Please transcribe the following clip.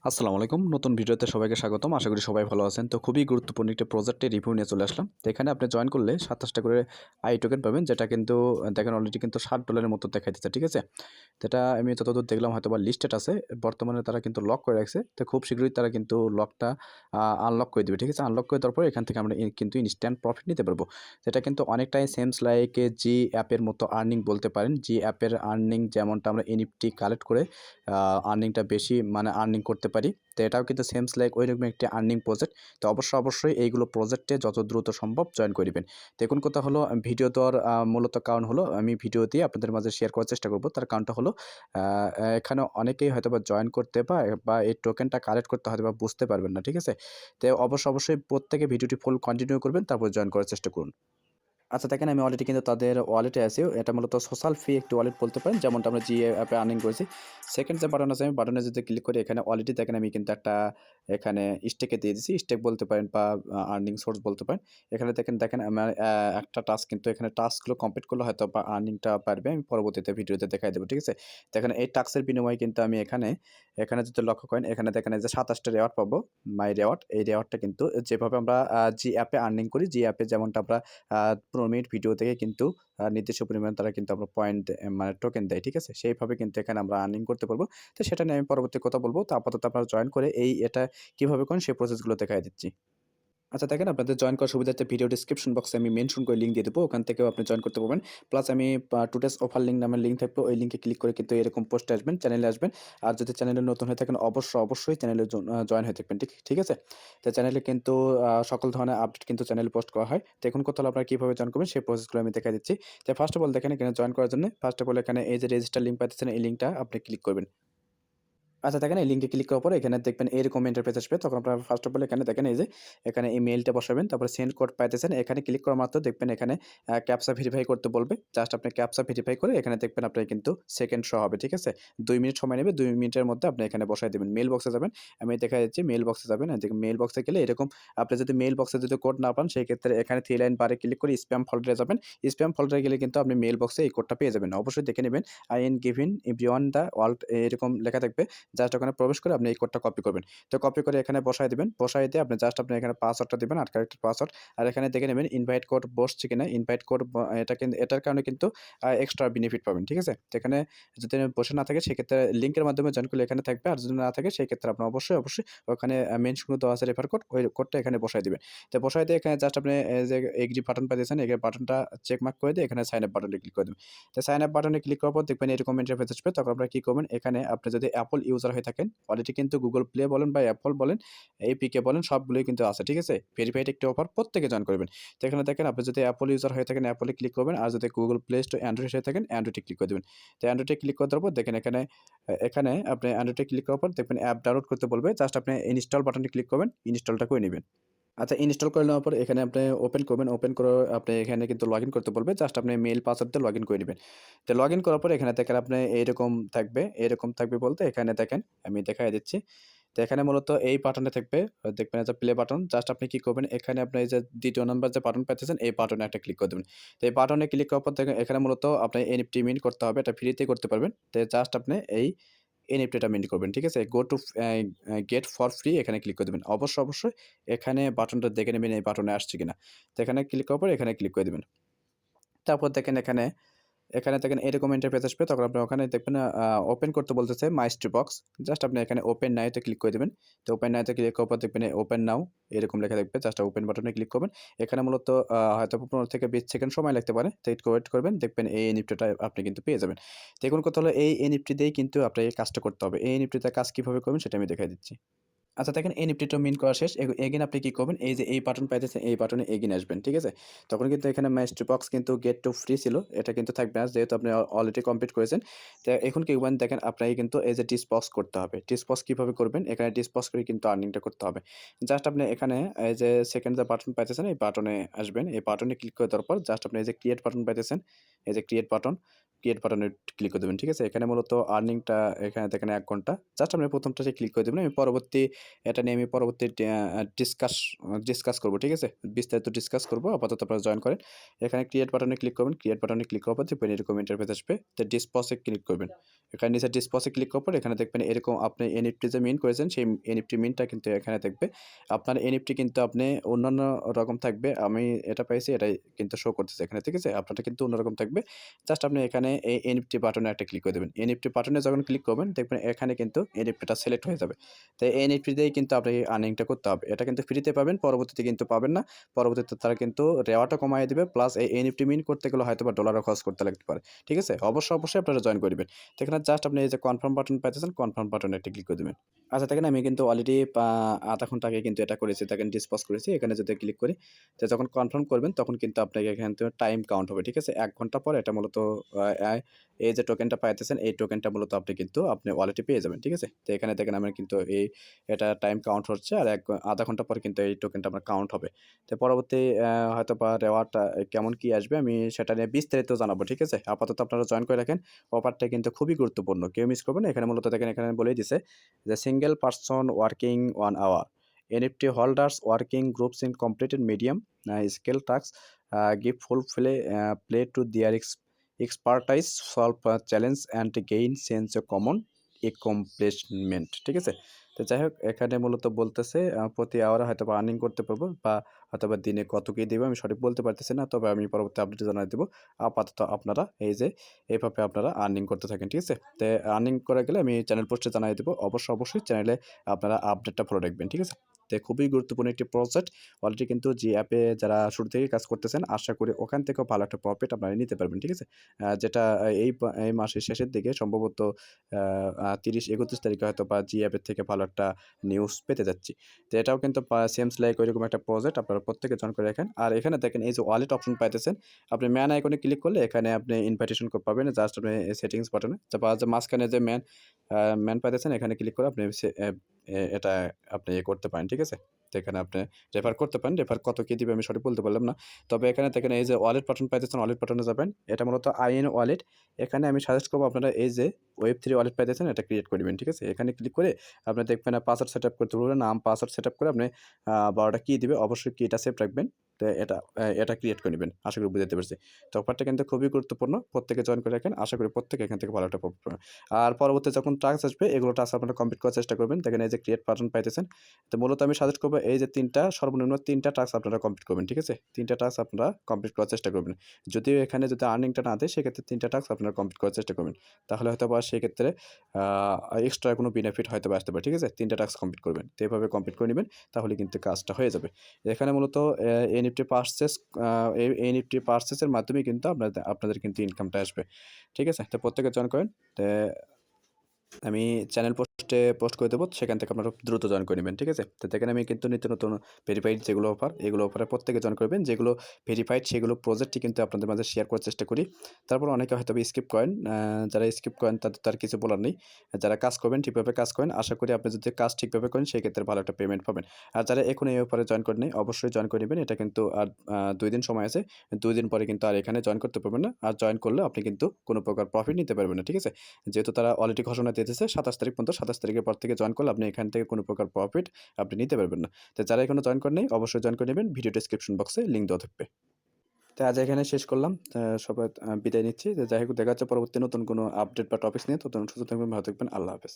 আসসালামু আলাইকুম। নতুন ভিডিওতে সবাইকে স্বাগতম। আশা করি সবাই ভালো আছেন। তো খুবই গুরুত্বপূর্ণ একটা প্রজেক্টের রিভিউ নিয়ে চলে আসলাম। তো এখানে আপনি জয়েন করলে ২৭ টা করে আই টোকেন পাবেন, যেটা কিন্তু দেখেন অলরেডি কিন্তু $৬০ মতো দেখাইতেছে। ঠিক আছে? তো এটা আমি যতদূর দেখলাম হয়তোবা লিস্টেড আছে। বর্তমানে তারা কিন্তু লক করে রাখছে। তো খুব শীঘ্রই তারা কিন্তু লকটা আনলক করে দিবে। ঠিক আছে? আনলক করে দেওয়ার পর এখান থেকে আমরা কিন্তু ইনস্ট্যান্ট প্রফিট নিতে পারবো। যেটা কিন্তু অনেকটাই সেমস লাইক জি অ্যাপের মতো আর্নিং বলতে পারেন। জি অ্যাপের আর্নিং যেমনটা আমরা এনএফটি কালেক্ট করে আর্নিংটা বেশি মানে আর্নিং করতে পারি। তো এটাও কিন্তু সেমস লাইক ওইরকম একটি আর্নিং প্রজেক্ট। তো অবশ্যই এইগুলো প্রজেক্টে যত দ্রুত সম্ভব জয়েন করিবেন। তো এখন কথা হলো ভিডিও দেওয়ার মূলত কারণ হলো আমি ভিডিও দিয়ে আপনাদের মাঝে শেয়ার করার চেষ্টা করব। তার কারণটা হলো আ এখানে অনেকেই হয়তোবা জয়েন করতে বা এই টোকেনটা কালেক্ট করতে হয়তোবা বুঝতে পারবেন না। ঠিক আছে? তো অবশ্যই প্রত্যেকে ভিডিওটি ফুল কন্টিনিউ করবেন, তারপর জয়েন করার চেষ্টা করুন। আচ্ছা দেখেন আমি অলরেডি কিন্তু তাদের ওয়ালেটে আছি। এটা মূলত সোশ্যাল ফ্রি একটি ওয়ালেট বলতে পারেন। যেমনটা আমরা জি অ্যাপে আর্নিং করেছি। সেকেন্ড যে বাটন আছে আমি বাটনে যদি ক্লিক করি এখানে অলরেডি দেখেন আমি কিন্তু একটা এখানে স্টেকে দিয়ে দিছি। স্টেক বলতে পারেন বা আর্নিং সোর্স বলতে পারেন। এখানে দেখেন আমার একটা টাস্ক কিন্তু এখানে টাস্কগুলো কমপ্লিট করলে হয়তোবা আর্নিংটা পারবে। আমি পরবর্তীতে ভিডিওতে দেখাই দেব। ঠিক আছে? দেখেন এই টাস্কের বিনিময়ে কিন্তু আমি এখানে যদি লক্ষ্য করেন এখানে দেখেন এই যে ২৭ টা রেওয়ার্ড পাবো। মাই রেওয়ার্ড এই রেওয়ার্ডটা কিন্তু যেভাবে আমরা জি অ্যাপে আর্নিং করি, জি অ্যাপে যেমনটা আমরা ১৫ মিনিট ভিডিও থেকে কিন্তু নির্দিষ্ট পরিমাণ তারা কিন্তু আমরা পয়েন্ট মানে টোকেন দেয়। ঠিক আছে? সেইভাবে কিন্তু এখানে আমরা আর্নিং করতে পারবো। তো সেটা নিয়ে আমি পরবর্তী কথা বলব। তো আপাতত আপনারা জয়েন করে এটা কিভাবে করেন সেই প্রসেসগুলো দেখায় দিচ্ছি। আচ্ছা দেখেন আপনাদের জয়েন করার সুবিধার্থে ভিডিও ডেসক্রিপশন বক্সে আমি মেনশন করে লিঙ্ক দিয়ে দেবো। ওখান থেকেও আপনি জয়েন করতে পারবেন। প্লাস আমি টুডেস অফার লিঙ্ক নামের লিঙ্ক থাকবে। ওই লিঙ্কে ক্লিক করে কিন্তু এরকম পোস্টে আসবেন, চ্যানেলে আসবেন। আর যদি চ্যানেলে নতুন হয়ে থাকেন অবশ্যই চ্যানেলে জয়েন হয়ে থাকবেন। ঠিক আছে? তো চ্যানেলে কিন্তু সকল ধরনের আপডেট কিন্তু চ্যানেলে পোস্ট করা হয়। তো এখন কথা হলো আপনারা কিভাবে জয়েন করবেন সেই প্রসেসগুলো আমি দেখাই দিচ্ছি। তো ফার্স্ট অফ অল দেখেন এখানে জয়েন করার জন্য ফার্স্ট অফ অল এখানে এই যে রেজিস্টার লিঙ্ক পাচ্ছেন এই লিঙ্কটা আপনি ক্লিক করবেন। আচ্ছা দেখেন এই লিঙ্কে ক্লিক করার পরে এখানে দেখবেন এরকম ইন্টারফেস আসবে। তখন আপনারা ফার্স্ট অফ অল এখানে দেখেন এই যে এখানে এই মেইলটা বসাবেন। তারপরে সেন্ড কোড পাইতেছেন। এখানে ক্লিক করা মাত্র দেখবেন এখানে ক্যাপচা ভেরিফাই করতে বলবে। জাস্ট আপনি ক্যাপচা ভেরিফাই করে এখানে দেখবেন আপনার কিন্তু সেকেন্ড শো হবে। ঠিক আছে? ২ মিনিট সময় নেবে। ২ মিনিটের মধ্যে আপনি এখানে বসায় দিবেন। মেইল বক্সে যাবেন। আমি দেখাই দিচ্ছি মেইল বক্সে যাবেন। দেখুন মেইল বক্সে গেলে এরকম আপনি যদি মেইল বক্সে যদি কোড না পান সেক্ষেত্রে এখানে 3 লাইন বারে ক্লিক করে স্প্যাম ফোল্ডারে যাবেন। স্প্যাম ফোল্ডারে গেলে কিন্তু আপনি মেইল বক্সে এই কোডটা পেয়ে যাবেন। অবশ্যই দেখে নিবেন। I N giving beyond the world এরকম লেখা থাকবে। জাস্ট ওখানে প্রবেশ করে আপনি এই কোডটা কপি করবেন। তো কপি করে এখানে বসায় দিবেন। বসায় দিয়ে আপনি এখানে পাসওয়ার্ডটা দিবেন ৮ ক্যারেক্টার পাসওয়ার্ড। আর এখানে দেখে নেবেন ইনভাইট কোড বসছে কিনা। ইনভাইট কোড এটার কারণে কিন্তু এক্সট্রা বেনিফিট পাবেন। ঠিক আছে? তো এখানে যদি বসে না থাকে সেক্ষেত্রে লিঙ্কের মাধ্যমে জয়েন করলে এখানে থাকবে। আর যদি না থাকে সেক্ষেত্রে আপনার অবশ্যই ওখানে মেনশন করে দেওয়া আছে রেফার কোড। ওই কোডটা এখানে বসায় দিবেন। তো বসায় দিয়ে এখানে জাস্ট আপনি এই যে এগ্রি বাটন পাইতেছেন, এগ্রি বাটনটা চেক মার্ক করে দিয়ে এখানে সাইন আপ বাটনে ক্লিক করে দিবেন। তো সাইন আপ বাটনে ক্লিক করার পর দেখবেন এরকম ইন্টারফেস আসবে। তখন আপনারা কি করবেন এখানে আপনি যদি Apple ইউজার হয়ে থাকেন অলরেডি কিন্তু Google Play বলেন বা Apple বলেন, APK বলেন সবগুলোই কিন্তু আছে। ঠিক আছে? ভেরিফাইড একটি অফার প্রত্যেকে জয়েন করবেন। তো এখানে দেখেন আপনি যদি Apple ইউজার হয়ে থাকেন Apple এ ক্লিক করবেন। আর যদি Google Play Store Android হয়ে থাকেন Android এ ক্লিক করে দিবেন। তো Android এ ক্লিক করে দেওয়ার পর দেখেন এখানে আপনি Android এ ক্লিক করার পর দেখবেন অ্যাপ ডাউনলোড করতে বলবে। জাস্ট আপনি ইনস্টল বাটনে ক্লিক করবেন। ইনস্টলটা করে নিবেন। আচ্ছা ইনস্টল করে নেওয়ার পর এখানে আপনি ওপেন করবেন। ওপেন করে আপনি এখানে কিন্তু লগইন করতে বলবে। জাস্ট আপনি মেইল পাসওয়ার্ড দিয়ে লগইন করে নিবেন। তো লগইন করার পর এখানে দেখেন আপনি এরকম থাকবে বলতে এখানে দেখেন আমি দেখায় দিচ্ছি। তো এখানে মূলত এই বাটনে থাকবে দেখবেন যে প্লে বাটন। জাস্ট আপনি কি করবেন এখানে আপনি এই যে ২য় নাম্বার যে বাটন পাইতেছেন এই বাটনে একটা ক্লিক করে দিবেন। তো এই বাটনে ক্লিক করার পর দেখেন এখানে মূলত আপনি এনএফটি মিন্ট করতে হবে। এটা ফ্রিতে করতে পারবেন। তো জাস্ট আপনি এই এনএফটিটা মিন্ট করবেন। ঠিক আছে? Go to get for free এখানে ক্লিক করে দিবেন। অবশ্যই এখানে বাটনটা দেখে নেবেন এই বাটনে আসছে কিনা। তো এখানে ক্লিক করার পর এখানে ক্লিক করে দিবেন। তারপর দেখেন এখানে দেখেন এরকম ইন্টারফেস আসবে। তখন আপনি ওখানে দেখবেন ওপেন করতে বলতেছে মাইস্ট্রি বক্স। জাস্ট আপনি এখানে ওপেন নাও তে ক্লিক করে দিবেন। তো ওপেন নাও তে ক্লিক করার পর দেখবেন ওপেন নাও এরকম লেখা থাকবে। জাস্ট ওপেন বাটনে ক্লিক করবেন। এখানে মূলত হয়তো ১৫ থেকে ২০ সেকেন্ড সময় লাগতে পারে। তো একটু ওয়েট করবেন। দেখবেন এই এনএফটিটা আপনি কিন্তু পেয়ে যাবেন। তো এখন কথা হলো এই এনএফটি দিয়েই কিন্তু আপনাকে এই কাজটা করতে হবে। এই এনএফটিতে কাজ কিভাবে করবেন সেটা আমি দেখাই দিচ্ছি। আচ্ছা দেখেন এনএফটিটা মিন করা শেষ। এগেইন আপনি কি করবেন? এই যে এই বাটন পাইতেছেন এই বাটনে এগেইন আসবেন। ঠিক আছে? তখন কিন্তু এখানে মাইস্ট্রি বক্স কিন্তু গেট টু ফ্রি ছিল। এটা কিন্তু থাকবে না যেহেতু আপনি অলরেডি কমপ্লিট করেছেন। তো এখন কি করবেন দেখেন আপনাকে কিন্তু এই যে ডিসপজ করতে হবে। ডিসপজ কিভাবে করবেন? এখানে ডিসপজ করে কিন্তু আর্নিংটা করতে হবে। জাস্ট আপনি এখানে এই যে সেকেন্ড যে বাটন পাইতেছেন এই বাটনে আসবেন। এই বাটনে ক্লিক করে দেওয়ার পর জাস্ট আপনি এই যে ক্রিয়েট বাটন পাইতেছেন। এই যে ক্রিয়েট বাটনে ক্লিক করে দেবেন। ঠিক আছে? এখানে মূলত আর্নিংটা এখানে দেখেন ১ ঘন্টা। জাস্ট আপনি ১ম টাতে ক্লিক করে দিবেন। আমি পরবর্তী এটা নিয়ে আমি পরবর্তী ডিসকাস করব, ঠিক আছে? বিস্তারিত ডিসকাস করব। আপাতত আপনারা জয়েন করেন। এখানে ক্রিয়েট বাটনে ক্লিক করবেন। ক্রিয়েট বাটনে ক্লিক করার পর দেখবেন এরকম ইন্টারফেস আসবে। তো ডিসপসে ক্লিক করবেন। এখানে নিচে ডিসপসে ক্লিক করার পর এখানে দেখবেন এরকম আপনি এনএফটি যে মিন্ট করেছেন সেই এনএফটি মিন্টটা কিন্তু এখানে থাকবে। আপনার এনএফটি কিন্তু আপনি অন্যান্য রকম থাকবে। আমি এটা পাইছি এটাই কিন্তু শো করতেছে এখানে, ঠিক আছে? আপনারটা কিন্তু অন্যরকম থাকবে। জাস্ট আপনি এখানে এই এনএফটি বাটনে একটা ক্লিক করে দেবেন। এনএফটি বাটনে যখন ক্লিক করবেন দেখবেন এখানে কিন্তু এনএফটিটা সিলেক্ট হয়ে যাবে। তো এই এনএফটি দিয়েই কিন্তু আপনাকে আর্নিংটা করতে হবে। এটা কিন্তু ফ্রিতে পাবেন, পরবর্তীতে কিন্তু পাবেন না। পরবর্তীতে তারা কিন্তু রেওয়ার্ডও কমায় দিবে, প্লাস এই এনএফটি মিন্ট করতে গেলে হয়তোবা ডলারও খরচ করতে লাগতে পারে। ঠিক আছে? অবশ্যই আপনারা জয়েন করে দিবেন। তো এখানে জাস্ট আপনি এই যে কনফার্ম বাটন পাইতেছেন, কনফার্ম বাটনে একটা ক্লিক করে দিবেন। আচ্ছা দেখেন আমি কিন্তু অলরেডি ০.৫ ঘন্টা আগে কিন্তু এটা করেছি। দেখেন ডিসপজ করেছি। এখানে যদি ক্লিক করি, তো যখন কনফার্ম করবেন তখন কিন্তু আপনাকে এখান থেকে টাইম কাউন্ট হবে। ঠিক আছে? ১ ঘন্টা পর এটা মূলত আ আ এই যে টোকেনটা পাইতেছেন, এই টোকেনটা মূলত আপনি ওয়ালেটে পেয়ে যাবেন। ঠিক আছে? তো এখানে দেখেন আমার কিন্তু এটা টাইম কাউন্ট হচ্ছে আর ০.৫ ঘন্টা পর কিন্তু এই টোকেনটা আমার কাউন্ট হবে। তো পরবর্তী হয়তোবা রেওয়ার্ডটা কেমন কি আসবে আমি সেটা নিয়ে বিস্তারিত জানাবো। ঠিক আছে? আপাতত আপনারা জয়েন করে রাখেন। অফারটা কিন্তু খুবই গুরুত্বপূর্ণ। কেউ মিস করবেন না। এখানে মূলত দেখেন এখানে বলেই দিছে যে single person working 1 hour. NFT holders working groups in completed medium scale tasks give full play to their expertise, solve challenge and gain sense of common accomplishment। ঠিক আছে? তো যাই হোক এখানে মূলত বলতেছে প্রতি আওয়ারে হয়তোবা আর্নিং করতে পারবো বা হয়তোবা দিনে কত কি দিবে আমি সঠিক বলতে পারতেছি না। তবে আমি পরবর্তী আপডেটে জানাই দেব। আপাতত আপনারা এই যে এভাবে আপনারা আর্নিং করতে থাকেন। ঠিক আছে? তো আর্নিং করে গেলে আমি চ্যানেল পোস্টে জানাই দেব। অবশ্যই চ্যানেলে আপনারা আপডেটটা ফলো রাখবেন। ঠিক আছে? তো খুবই গুরুত্বপূর্ণ একটি প্রজেক্ট। অলরেডি কিন্তু যে অ্যাপে যারা শুরু থেকেই কাজ করতেছেন আশা করি ওখান থেকেও ভালো একটা প্রফিট আপনারা নিতে পারবেন। ঠিক আছে? যেটা এই মাসের শেষের দিকে সম্ভবত ৩০-৩১ তারিখে হয়তোবা জি অ্যাপের থেকে ভালো একটা নিউজ পেতে যাচ্ছি। তো এটাও কিন্তু সেমস লাইক ওইরকম একটা প্রজেক্ট আপনারা প্রত্যেকে জয়েন করে রাখেন। আর এখানে দেখেন এই যে ওয়ালেট অপশন পাইতেছেন, আপনি ম্যান আইকনে ক্লিক করলে এখানে আপনি ইনভাইটেশন কোড পাবেন। জাস্ট আপনি সেটিংস বাটনে বা যে মাঝখানে যে ম্যান পাইতেছেন এখানে ক্লিক করে আপনি এটা আপনি করতে পারেন। ঠিক আছে? তো এখানে আপনি রেফার করতে পারেন। রেফার কত কি দিবে আমি সঠিক বলতে পারলাম না। তবে এখানে দেখেন এই যে ওয়ালেট বাটন পাইতেছেন, ওয়ালেট বাটনে যাবেন। এটা মূলত আইএন ওয়ালেট। এখানে আমি সাজেস্ট করব আপনারা এই যে Web3 ওয়ালেট পাইতেছেন এটা ক্রিয়েট করে দিবেন। ঠিক আছে? এখানে ক্লিক করে আপনি দেখবেন পাসওয়ার্ড সেটআপ করতে বলবে, নাম পাসওয়ার্ড সেটআপ করে আপনি ১২ টা কি দিবে অবশ্যই কিটা সেভ রাখবেন। তো এটা ক্রিয়েট করে নিবেন। আশা করি বুঝাতে পেরেছি। তো অফারটা কিন্তু খুবই গুরুত্বপূর্ণ। প্রত্যেকে জয়েন করে রাখেন। আশা করি প্রত্যেকে এখান থেকে ভালো একটা প্রফিট পাবেন। আর পরবর্তী যখন টাস্ক আসবে এগুলো টাস্ক আপনারা কমপ্লিট করার চেষ্টা করবেন। দেখেন এই যে ক্রিয়েট বাটন পাইতেছেন। তো মূলত আমি সাজেস্ট করব এই যে ৩ টা সর্বনিম্ন ৩ টা টাস্ক আপনারা কমপ্লিট করবেন। ঠিক আছে? ৩ টা টাস্ক আপনারা কমপ্লিট করার চেষ্টা করবেন। যদিও এখানে যদি আর্নিংটা না দেয় সেক্ষেত্রে ৩ টা টাস্ক আপনারা কমপ্লিট করার চেষ্টা করবেন। তাহলে হয়তোবা সেক্ষেত্রে এক্সট্রা কোনো বেনিফিট হয়তোবা আসতে পারে। ঠিক আছে? ৩ টা টাস্ক কমপ্লিট করবেন। তো এভাবে কমপ্লিট করে নিবেন তাহলে কিন্তু কাজটা হয়ে যাবে। এখানে মূলত এনএফটি পারচেজ এই এনএফটি পারচেজের মাধ্যমেই কিন্তু আপনাদের কিন্তু ইনকামটা আসবে। ঠিক আছে? তো প্রত্যেকে জয়েন করেন। তো আমি চ্যানেল পোস্ট করে দেবো। সেখান থেকে আপনারা দ্রুত জয়েন করে নিবেন। ঠিক আছে? তো দেখেন আমি কিন্তু নিত্য নতুন ভেরিফাইড যেগুলো অফার, এগুলো অফারে প্রত্যেকে জয়েন করবেন। যেগুলো ভেরিফাইড সেগুলো প্রজেক্টই কিন্তু আপনাদের মাঝে শেয়ার করার চেষ্টা করি। তারপর অনেকে হয়তোবা স্কিপ করেন। যারা স্কিপ করেন তাদের তো আর কিছু বলার নেই। যারা কাজ করবেন ঠিকভাবে কাজ করেন। আশা করি আপনি যদি কাজ ঠিকভাবে করেন সেক্ষেত্রে ভালো একটা পেমেন্ট পাবেন। আর যারা এখনো এই অফারে জয়েন করেন নাই অবশ্যই জয়েন করে নিবেন। এটা কিন্তু আর ২ দিন সময় আছে। ২ দিন পরে কিন্তু আর এখানে জয়েন করতে পারবেন না। আর জয়েন করলেও আপনি কিন্তু কোনো প্রকার প্রফিট নিতে পারবেন না। ঠিক আছে? যেহেতু তারা অলরেডি ঘোষণা দিয়ে দিয়েছে ২৭ তারিখ পর্যন্ত। ২৭ তারিখের পর থেকে জয়েন করলে আপনি এখান থেকে কোনো প্রকার প্রফিট আপনি নিতে পারবেন না। তো যারা এখনো জয়েন করেন নাই অবশ্যই জয়েন করে নিবেন। ভিডিও ডেসক্রিপশন বক্সে লিংক দেওয়া থাকবে। তো আজ এখানে শেষ করলাম। সবাই বিদায় নিচ্ছি। তো যাই হোক দেখা হচ্ছে পরবর্তী নতুন কোনো আপডেট বা টপিকস নিয়ে। ততক্ষণ সুস্থ থাকবেন, ভালো থাকবেন। আল্লাহ হাফেজ।